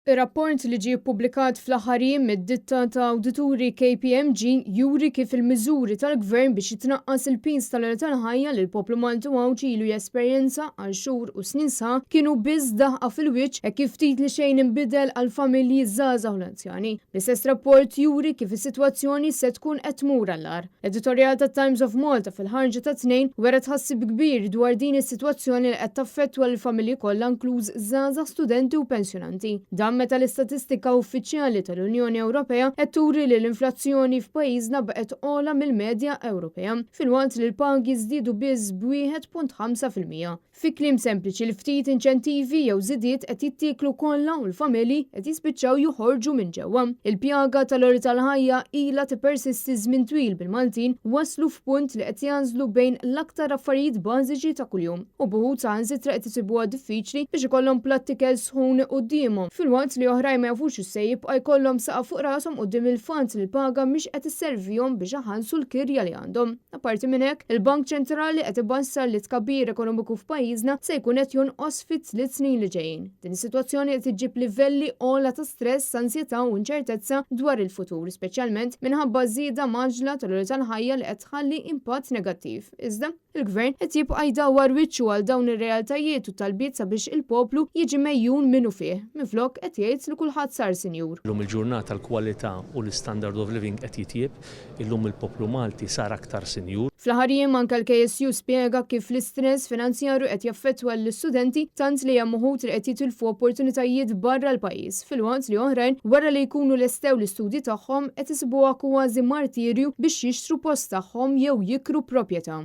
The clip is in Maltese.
Ir-rapport li ġie ppubblikat fl-aħħariem mid-ditta ta' awdituri KPMG juri kif il-miżuri tal-Gvern biex jitnaqqas il-pins tal-għala tal-ħajja li l-poplu Maltu għawġi ilu jesperjenza għal xhur u snin sa kienu biss daħqa fil-wiċċ kif ftit li xejn inbidel għal familji żgħażagħ u l-anzjani. L-istess rapport juri kif is-sitwazzjoni se tkun qed tmur għall-agħar. L-editorjal tat-Times of Malta fil-ħarġa ta' tnejn wera tħassib kbir dwar din is-sitwazzjoni li qed taffettwa l-familji kollha inkluż żgħażagħ, studenti u pensjonanti. Meta l-istatistika uffiċjali tal-Unjoni Ewropea qed turi li l-inflazzjoni f'pajjiżna baqgħet ogħla mill-medja Ewropea, filwaqt li l-pagi żdiedu biss b'1.5%. Fi kliem sempliċi l-ftit inċentivi jew żidiet qed jittieklu kollha u l-familji qed jispiċċaw joħorġu minn ġewwa. Il-pjaga tal-għoli tal-ħajja ilha tippersisti żmien twil bil-Maltin waslu f'punt li qed jażlu bejn l-aktar affarijiet bażiċi ta' kuljum u buħud saħansitra qed isibuha diffiċli biex ikollhom plattikel sħun qudiemhom filwaqt li oħrajn ma jafux ix-se jibqa' jkollhom saqa' fuq rashom quddiem il-fatt li l-paga mhix qed isservihom biex iħallsu l-kirja li għandhom. Apparti minn hekk, il-Bank Ċentrali qed ibassar li tkabbir ekonomiku f'pajjiżna se jkun qed jonqos fit-3 snin li ġejjin. Din is-sitwazzjoni qed iġġib livelli ogħla ta' stress, ansjetà u inċertezza dwar il-futur, speċjalment minħabba żieda maġla tal-għoli tal-ħajja li qed tħalli impatt negattiv. Iżda, il-Gvern qed jibqa' jdawwar wiċċu għal dawn ir-realtajiet u talbiet sabiex il-poplu jiġi mejjun minnu fih, minflok qed jgħid li kulħadd sar sinjur. Illum il-ġurnata l-kwalità u l-standard of living qed jitjieb, illum il-poplu Malti sar aktar sinjur. Fl-aħħariem anke l-KSU spjega kif l-istress finanzjarju qed jaffettwa l-istudenti tant li hemm uħud li qed jitilfu opportunitajiet barra l-pajjiż, filwaqt li oħrajn wara li jkunu lestew l-istudji tagħhom qed isibuha kważi martirju biex jixtru post tagħhom jew jikru proprjetà.